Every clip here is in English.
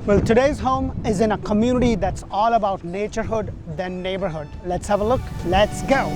Well, today's home is in a community that's all about naturehood than neighborhood. Let's have a look. Let's go.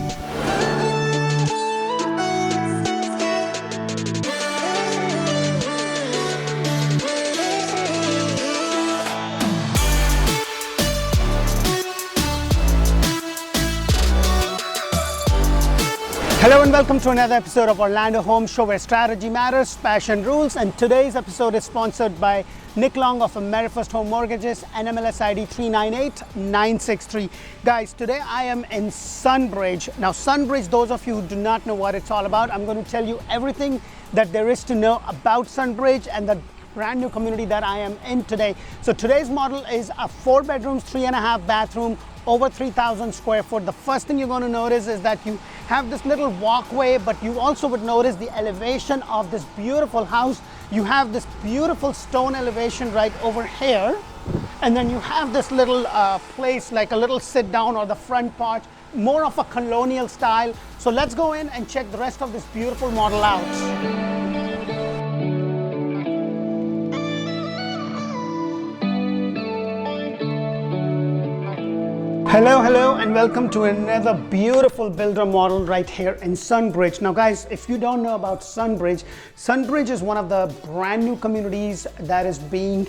Hello and welcome to another episode of Orlandohomeshow, where strategy matters, passion rules, and today's episode is sponsored by Nick Long of AmeriFirst Home Mortgages, NMLS ID 398963. Guys, today I am in Sunbridge. Now Sunbridge, those of you who do not know what it's all about, I'm going to tell you everything that there is to know about Sunbridge and the brand new community that I am in today. So today's model is a 4 bedrooms, 3.5 bathroom, over 3,000 square foot. The first thing you're going to notice is that you have this little walkway, but you also would notice the elevation of this beautiful house. You have this beautiful stone elevation right over here, and then you have this little place like a little sit down or the front porch, more of a colonial style. So let's go in and check the rest of this beautiful model out. Hello and welcome to another beautiful builder model right here in Sunbridge. Now guys, if you don't know about Sunbridge, Sunbridge is one of the brand new communities that is being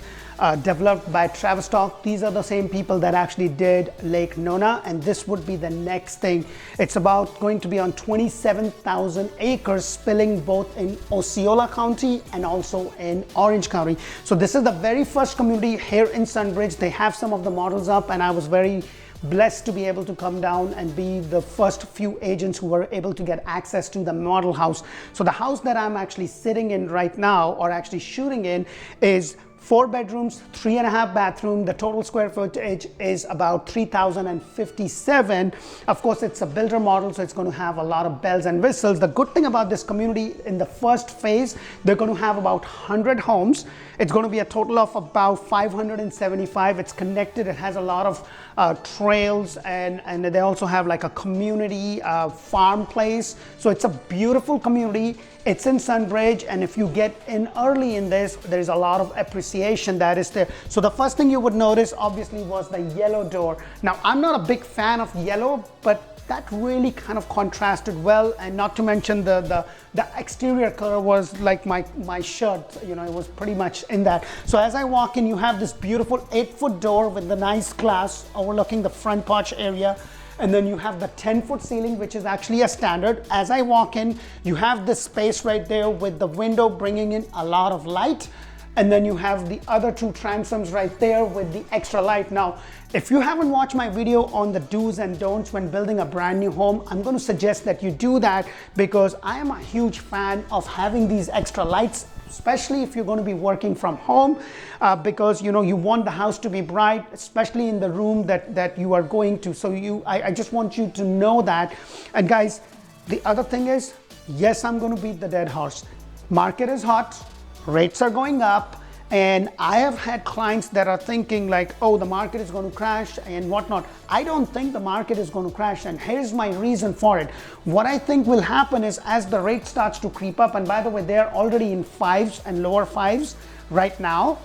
developed by Travis Talk. These are the same people that actually did Lake Nona, and this would be the next thing. It's about going to be on 27,000 acres, spilling both in Osceola County and also in Orange County. So this is the very first community here in Sunbridge. They have some of the models up, and I was very blessed to be able to come down and be the first few agents who were able to get access to the model house. So the house that I'm actually sitting in right now, or actually shooting in, is 4 bedrooms, 3.5 bathroom. The total square footage is about 3,057. Of course, it's a builder model, so it's going to have a lot of bells and whistles. The good thing about this community, in the first phase, they're going to have about 100 homes. It's going to be a total of about 575. It's connected. It has a lot of trails, and they also have like a community farm place. So it's a beautiful community. It's in Sunbridge, and if you get in early in this, there's a lot of appreciation that is there. So the first thing you would notice obviously was the yellow door. Now I'm not a big fan of yellow, but that really kind of contrasted well, and not to mention the exterior color was like my shirt, you know, it was pretty much in that. So as I walk in, you have this beautiful 8-foot door with the nice glass overlooking the front porch area. And then you have the 10-foot ceiling, which is actually a standard. As I walk in, you have this space right there with the window bringing in a lot of light. And then you have the other 2 transoms right there with the extra light. Now, if you haven't watched my video on the do's and don'ts when building a brand new home, I'm going to suggest that you do that, because I am a huge fan of having these extra lights, especially if you're going to be working from home, because you know you want the house to be bright, especially in the room that you are going to. So I just want you to know that. And guys, the other thing is, yes, I'm going to beat the dead horse. Market is hot, rates are going up, and I have had clients that are thinking like, oh, the market is going to crash and whatnot. I don't think the market is going to crash, and here's my reason for it. What I think will happen is, as the rate starts to creep up, and by the way, they're already in 5s and lower 5s right now,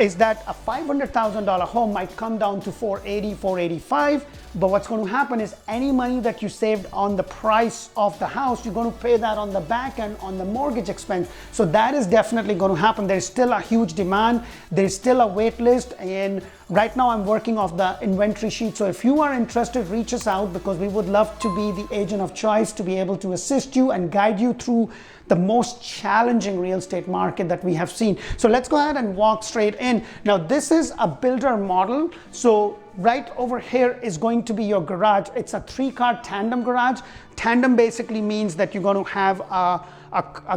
is that a $500,000 home might come down to 480, 485. But what's going to happen is, any money that you saved on the price of the house, you're going to pay that on the back end on the mortgage expense. So that is definitely going to happen. There's still a huge demand. There's still a wait list. And right now I'm working off the inventory sheet. So if you are interested, reach us out, because we would love to be the agent of choice to be able to assist you and guide you through the most challenging real estate market that we have seen. So let's go ahead and walk straight in. Now this is a builder model. So right over here is going to be your garage. It's a 3-car tandem garage. Tandem basically means that you're going to have a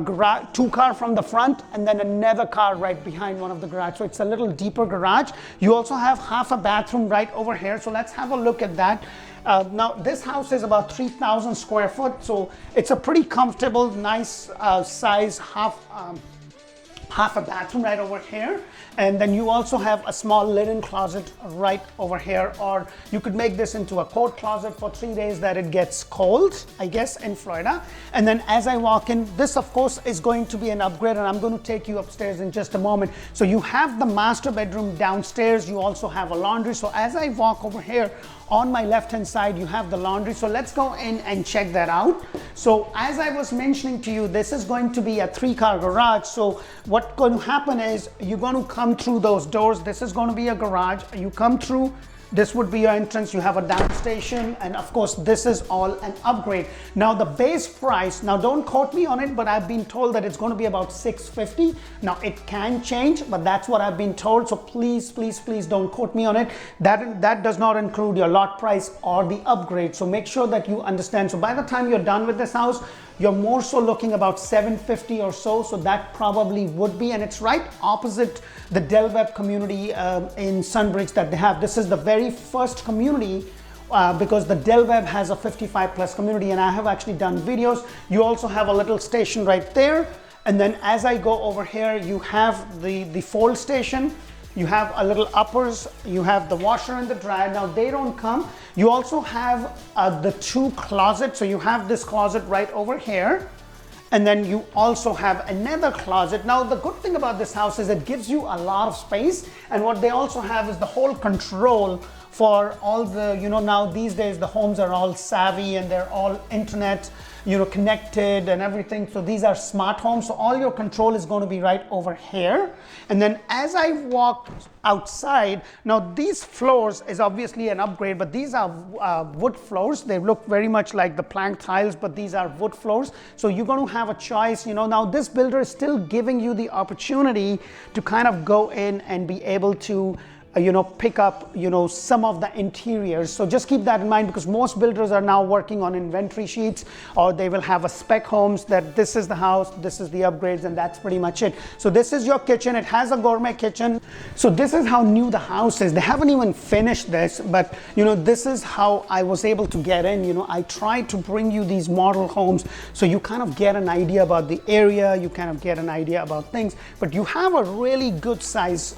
garage, 2-car from the front, and then another car right behind one of the garage. So it's a little deeper garage. You also have half a bathroom right over here. So let's have a look at that. Now this house is about 3,000 square foot, so it's a pretty comfortable, nice size half half a bathroom right over here, and then you also have a small linen closet right over here, or you could make this into a coat closet for 3 days that it gets cold, I guess, in Florida. And then as I walk in, this of course is going to be an upgrade, and I'm going to take you upstairs in just a moment. So you have the master bedroom downstairs, you also have a laundry. So as I walk over here, on my left hand side you have the laundry. So let's go in and check that out. So as I was mentioning to you, this is going to be a 3-car garage. So what's going to happen is you're going to come through those doors. This is going to be a garage. You come through, this would be your entrance. You have a down station, and of course this is all an upgrade. Now the base price, now don't quote me on it, but I've been told that it's going to be about $650. Now it can change, but that's what I've been told. So please don't quote me on it. That does not include your lot price or the upgrade. So make sure that you understand. So by the time you're done with this house, you're more so looking about $750 or so. So that probably would be, and it's right opposite the Del Webb community in Sunbridge that they have. This is the very first community because the Del Webb has a 55+ community, and I have actually done videos. You also have a little station right there. And then as I go over here, you have the fold station. You have a little uppers, you have the washer and the dryer. Now they don't come. You also have the 2 closets. So you have this closet right over here, and then you also have another closet. Now the good thing about this house is it gives you a lot of space, and what they also have is the whole control for all the, now these days the homes are all savvy and they're all internet, connected and everything. So these are smart homes. So all your control is going to be right over here. And then as I walk outside, now these floors is obviously an upgrade, but these are wood floors. They look very much like the plank tiles, but these are wood floors. So you're going to have a choice. Now this builder is still giving you the opportunity to kind of go in and be able to pick up, some of the interiors. So just keep that in mind, because most builders are now working on inventory sheets, or they will have a spec homes that this is the house, this is the upgrades, and that's pretty much it. So this is your kitchen. It has a gourmet kitchen. So this is how new the house is. They haven't even finished this, but this is how I was able to get in. I tried to bring you these model homes so you kind of get an idea about the area, you kind of get an idea about things, but you have a really good size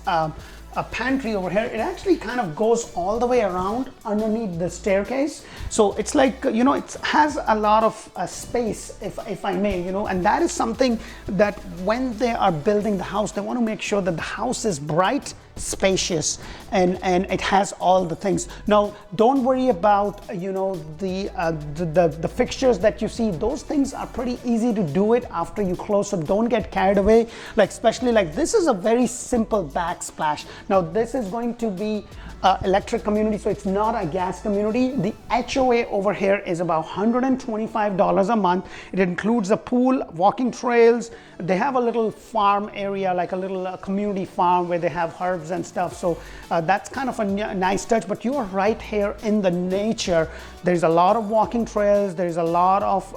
a pantry over here. It actually kind of goes all the way around underneath the staircase. So it's like, it has a lot of space, if I may, and that is something that when they are building the house, they want to make sure that the house is bright, spacious, and it has all the things. Now, don't worry about, the fixtures that you see. Those things are pretty easy to do it after you close, so don't get carried away. Especially this is a very simple backsplash. Now, this is going to be electric community, so it's not a gas community. The HOA over here is about $125 a month. It includes a pool, walking trails. They have a little farm area, like a little community farm where they have herbs and stuff. So that's kind of a nice touch, but you are right here in the nature. There's a lot of walking trails. There's a lot of,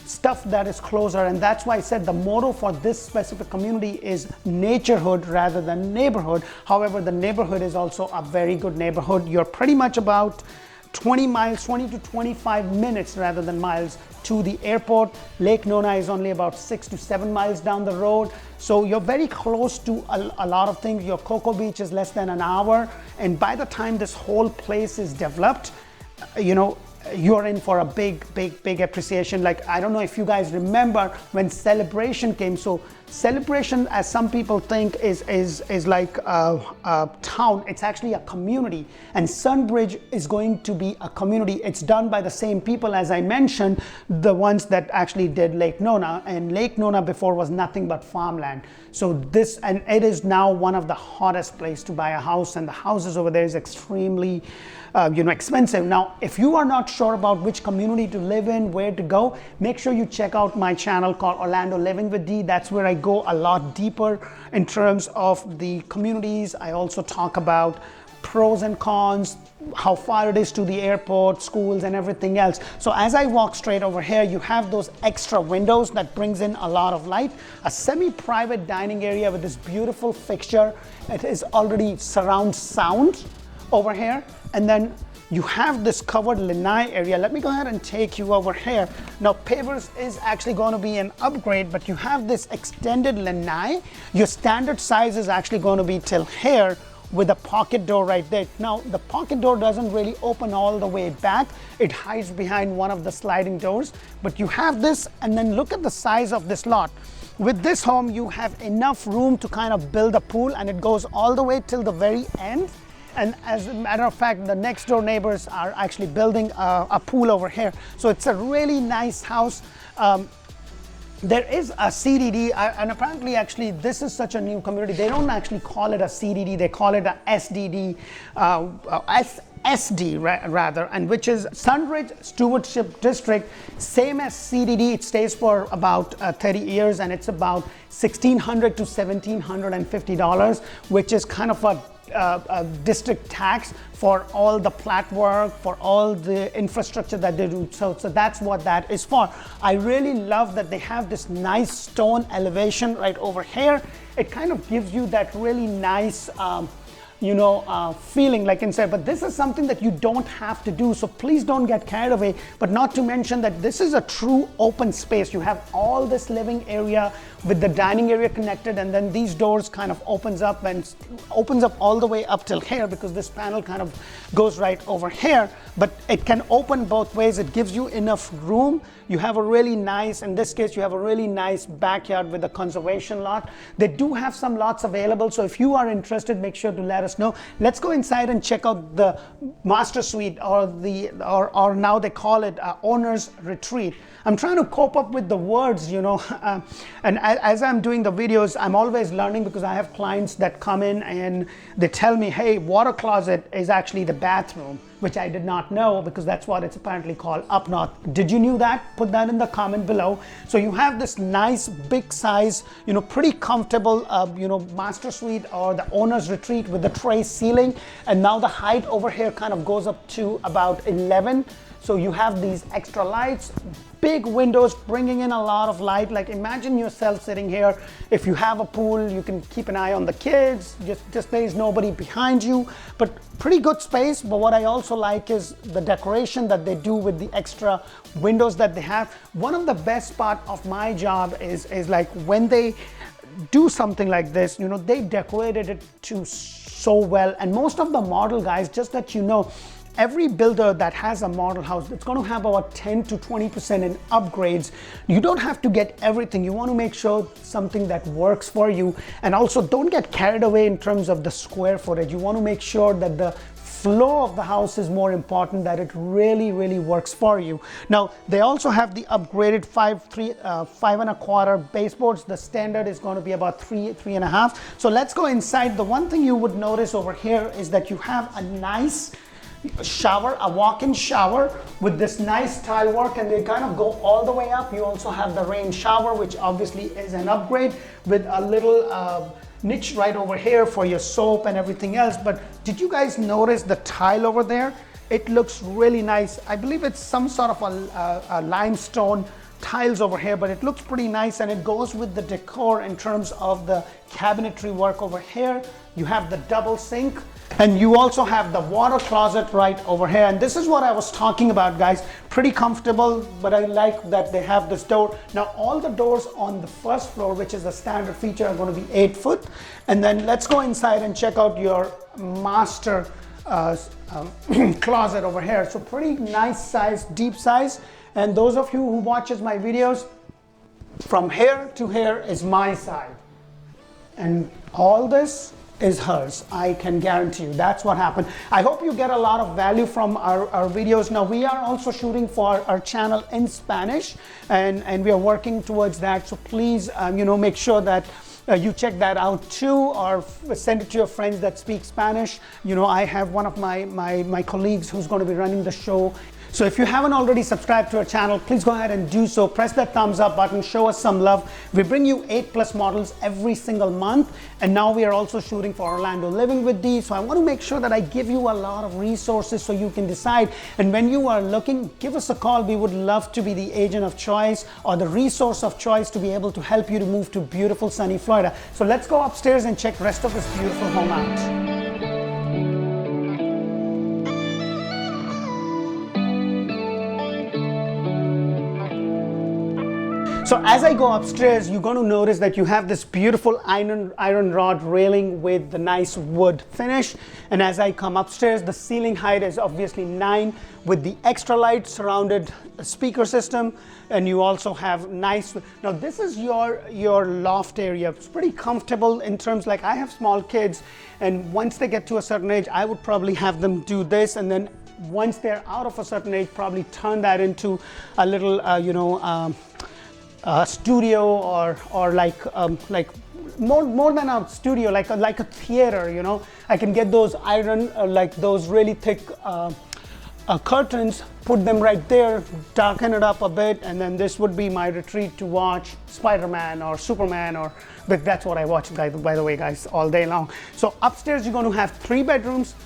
stuff that is closer, and that's why I said the motto for this specific community is naturehood rather than neighborhood. However, the neighborhood is also a very good neighborhood. You're pretty much about 20 to 25 minutes rather than miles to the airport. Lake Nona is only about 6 to 7 miles down the road. So you're very close to a lot of things. Your Cocoa Beach is less than an hour. And by the time this whole place is developed, you're in for a big appreciation. I don't know if you guys remember when Celebration came. So Celebration, as some people think, is like a town. It's actually a community, and Sunbridge is going to be a community. It's done by the same people, as I mentioned, the ones that actually did Lake Nona, and Lake Nona before was nothing but farmland. So this, and it is now one of the hottest place to buy a house, and the houses over there is extremely expensive. Now, if you are not sure about which community to live in, where to go, make sure you check out my channel called Orlando Living with D. That's where I go a lot deeper in terms of the communities. I also talk about pros and cons, how far it is to the airport, schools, and everything else. So as I walk straight over here, you have those extra windows that brings in a lot of light, a semi-private dining area with this beautiful fixture. It is already surround sound over here. And then you have this covered lanai area. Let me go ahead and take you over here. Now, pavers is actually going to be an upgrade, but you have this extended lanai. Your standard size is actually going to be till here with a pocket door right there. Now, the pocket door doesn't really open all the way back. It hides behind one of the sliding doors, but you have this, and then look at the size of this lot. With this home, you have enough room to kind of build a pool, and it goes all the way till the very end. And as a matter of fact, the next door neighbors are actually building a pool over here. So it's a really nice house. There is a CDD, and apparently actually this is such a new community. They don't actually call it a CDD, they call it a SDD, SD rather, and which is Sunbridge Stewardship District, same as CDD. It stays for about 30 years, and it's about $1,600 to $1,750, which is kind of a district tax for all the plat work, for all the infrastructure that they do. So that's what that is for. I really love that they have this nice stone elevation right over here. It kind of gives you that really nice feeling like inside, but this is something that you don't have to do, so please don't get carried away. But not to mention that this is a true open space. You have all this living area with the dining area connected, and then these doors kind of opens up all the way up till here, because this panel kind of goes right over here, but it can open both ways. It gives you enough room. You have a really nice, in this case, you have a really nice backyard with a conservation lot. They do have some lots available, so if you are interested, make sure to let us know. Let's go inside and check out the master suite, or now they call it owner's retreat. I'm trying to cope up with the words, and as I'm doing the videos, I'm always learning, because I have clients that come in and they tell me, hey, water closet is actually the bathroom, which I did not know, because that's what it's apparently called up north. Did you knew that? Put that in the comment below. So you have this nice big size, pretty comfortable, master suite, or the owner's retreat with the tray ceiling. And now the height over here kind of goes up to about 11. So you have these extra lights, big windows bringing in a lot of light. Like, imagine yourself sitting here. If you have a pool, you can keep an eye on the kids. Just there is nobody behind you, but pretty good space. But what I also like is the decoration that they do with the extra windows that they have. One of the best part of my job is like when they do something like this, they decorated it too so well. And most of the model guys, just that every builder that has a model house, it's going to have about 10 to 20% in upgrades. You don't have to get everything. You want to make sure something that works for you. And also, don't get carried away in terms of the square footage. You want to make sure that the flow of the house is more important, that it really, really works for you. Now, they also have the upgraded 5.25 baseboards. The standard is going to be about 3.5. So let's go inside. The one thing you would notice over here is that you have a nice shower, a walk-in shower with this nice tile work, and they kind of go all the way up. You also have the rain shower, which obviously is an upgrade, with a little niche right over here for your soap and everything else. But did you guys notice the tile over there? It looks really nice. I believe it's some sort of a limestone tiles over here, but it looks pretty nice, and it goes with the decor in terms of the cabinetry work over here. You have the double sink, and you also have the water closet right over here. And this is what I was talking about, guys. Pretty comfortable, but I like that they have this door. Now, all the doors on the first floor, which is a standard feature, are going to be 8 foot. And then let's go inside and check out your master closet over here. So pretty nice size, deep size. And those of you who watches my videos, from here to here is my side, and all this is hers. I can guarantee you that's what happened. I hope you get a lot of value from our videos. Now, we are also shooting for our channel in Spanish, and we are working towards that. So please, make sure that you check that out too, or send it to your friends that speak Spanish. I have one of my colleagues who's going to be running the show. So if you haven't already subscribed to our channel, please go ahead and do so. Press that thumbs up button, show us some love. We bring you 8+ models every single month. And now we are also shooting for Orlando Living with D. So I want to make sure that I give you a lot of resources so you can decide. And when you are looking, give us a call. We would love to be the agent of choice or the resource of choice to be able to help you to move to beautiful sunny Florida. So let's go upstairs and check the rest of this beautiful home out. So as I go upstairs, you're going to notice that you have this beautiful iron rod railing with the nice wood finish. And as I come upstairs, the ceiling height is obviously 9 with the extra light surrounded speaker system. And you also have nice, now this is your loft area. It's pretty comfortable in terms, like I have small kids, and once they get to a certain age, I would probably have them do this, and then once they're out of a certain age, probably turn that into a little, studio or like more than a studio, like a theater. You know, I can get those iron like those really thick curtains, put them right there, darken it up a bit, and then this would be my retreat to watch Spider-Man or Superman, but that's what I watch, by the way, guys, all day long. So upstairs you're going to have 3 bedrooms,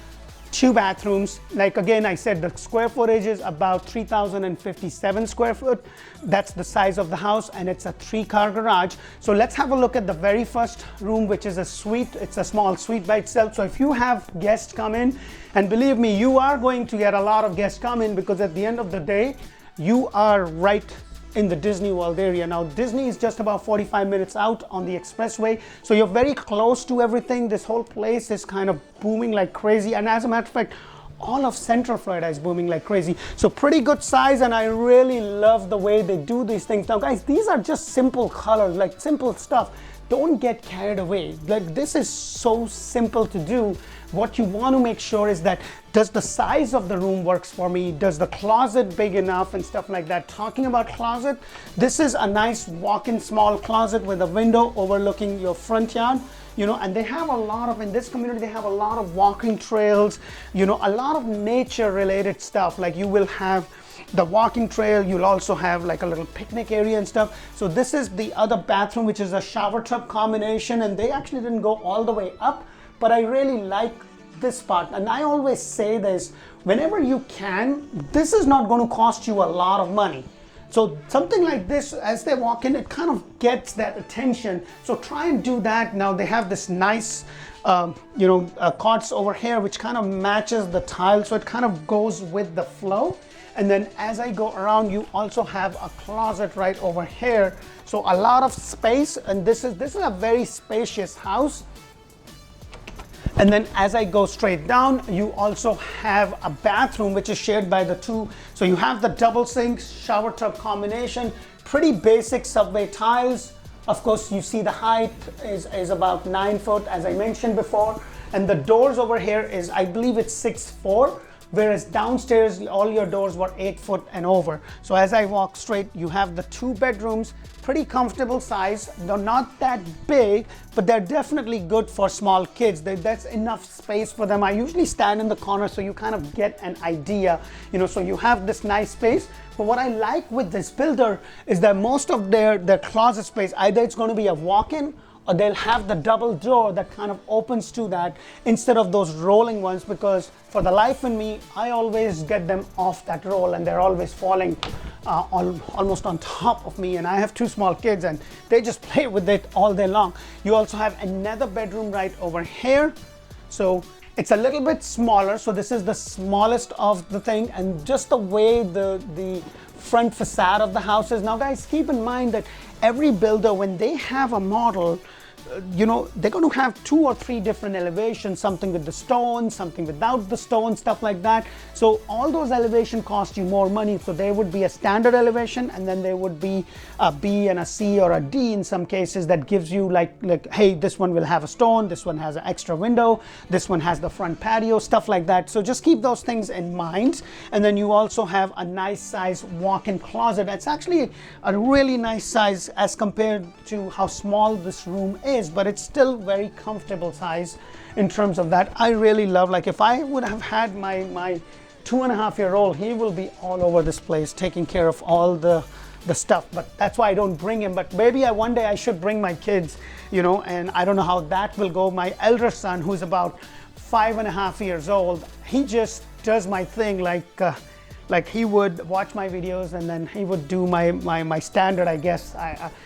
2 bathrooms. Like again, I said the square footage is about 3,057 square foot. That's the size of the house, and it's a 3-car garage. So let's have a look at the very first room, which is a suite. It's a small suite by itself. So if you have guests come in, and believe me, you are going to get a lot of guests come in, because at the end of the day, you are right in the Disney World area. Now Disney is just about 45 minutes out on the expressway, so you're very close to everything. This whole place is kind of booming like crazy, and as a matter of fact, all of Central Florida is booming like crazy. So pretty good size, and I really love the way they do these things. Now guys, these are just simple colors, like simple stuff. Don't get carried away. Like, this is so simple to do. What you want to make sure is that, does the size of the room works for me? Does the closet big enough and stuff like that? Talking about closet, this is a nice walk-in small closet with a window overlooking your front yard. You know, and they have a lot of, in this community, they have a lot of walking trails, you know, a lot of nature related stuff. Like, you will have the walking trail, you'll also have like a little picnic area and stuff. So this is the other bathroom, which is a shower tub combination, and they actually didn't go all the way up, but I really like this part. And I always say this, whenever you can, this is not going to cost you a lot of money. So something like this, as they walk in, it kind of gets that attention. So try and do that. Now they have this nice, cots over here, which kind of matches the tile. So it kind of goes with the flow. And then as I go around, you also have a closet right over here. So a lot of space, and this is a very spacious house. And then as I go straight down, you also have a bathroom which is shared by the 2. So you have the double sink, shower tub combination, pretty basic subway tiles. Of course, you see the height is about 9 foot, as I mentioned before. And the doors over here is, I believe it's 6'4", whereas downstairs, all your doors were 8 foot and over. So as I walk straight, you have the 2 bedrooms, pretty comfortable size. They're not that big, but they're definitely good for small kids. That's enough space for them. I usually stand in the corner so you kind of get an idea, you know, so you have this nice space. But what I like with this builder is that most of their closet space, either it's going to be a walk-in, or they'll have the double door that kind of opens to that instead of those rolling ones, because for the life in me, I always get them off that roll and they're always falling almost on top of me, and I have 2 small kids and they just play with it all day long. You also have another bedroom right over here. So it's a little bit smaller. So this is the smallest of the thing, and just the way the front facade of the house is. Now guys, keep in mind that every builder, when they have a model, they're going to have 2 or 3 different elevations, something with the stone, something without the stone, stuff like that. So all those elevation cost you more money. So there would be a standard elevation, and then there would be a B and a C or a D in some cases that gives you like, hey, this one will have a stone, this one has an extra window, this one has the front patio, stuff like that. So just keep those things in mind. And then you also have a nice size walk-in closet. That's actually a really nice size as compared to how small this room is, but it's still very comfortable size in terms of that. I really love, like, if I would have had my 2.5-year-old, he will be all over this place taking care of all the stuff, but that's why I don't bring him. But maybe one day I should bring my kids, and I don't know how that will go. My elder son, who's about 5.5 years old, he just does my thing, like he would watch my videos and then he would do my standard, I guess.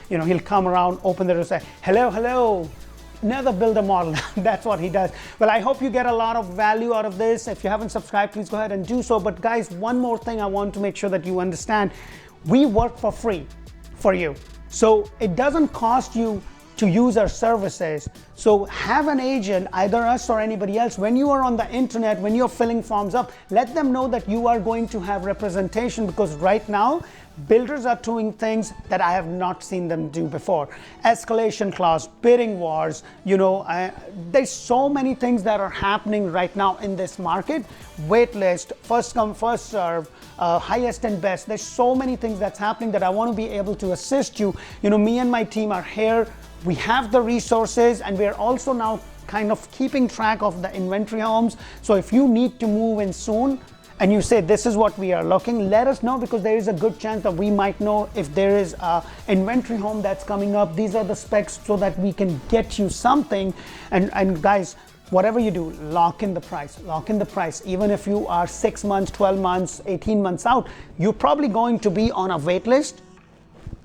He'll come around, open the door, say, hello, another builder model. That's what he does. Well, I hope you get a lot of value out of this. If you haven't subscribed, please go ahead and do so. But guys, one more thing I want to make sure that you understand. We work for free for you. So it doesn't cost you to use our services. So have an agent, either us or anybody else, when you are on the internet, when you're filling forms up, let them know that you are going to have representation, because right now builders are doing things that I have not seen them do before. Escalation clause, bidding wars, there's so many things that are happening right now in this market. Wait list, first come, first serve, highest and best. There's so many things that's happening that I want to be able to assist you. Me and my team are here. We have the resources, and we're also now kind of keeping track of the inventory homes. So if you need to move in soon and you say this is what we are looking, let us know, because there is a good chance that we might know if there is a inventory home that's coming up. These are the specs so that we can get you something. And guys, whatever you do, lock in the price. Lock in the price. Even if you are 6 months, 12 months, 18 months out, you're probably going to be on a wait list.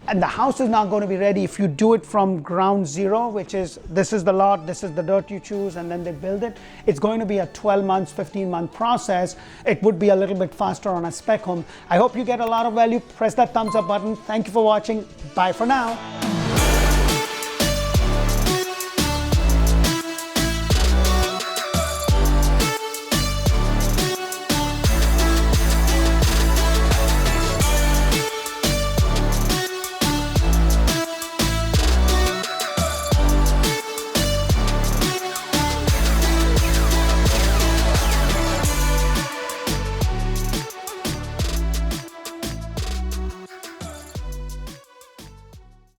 And the house is not going to be ready if you do it from ground zero, which is, this is the lot, this is the dirt you choose, and then they build it. It's going to be a 12 months, 15-month process. It would be a little bit faster on a spec home. I hope you get a lot of value. Press that thumbs up button. Thank you for watching. Bye for now.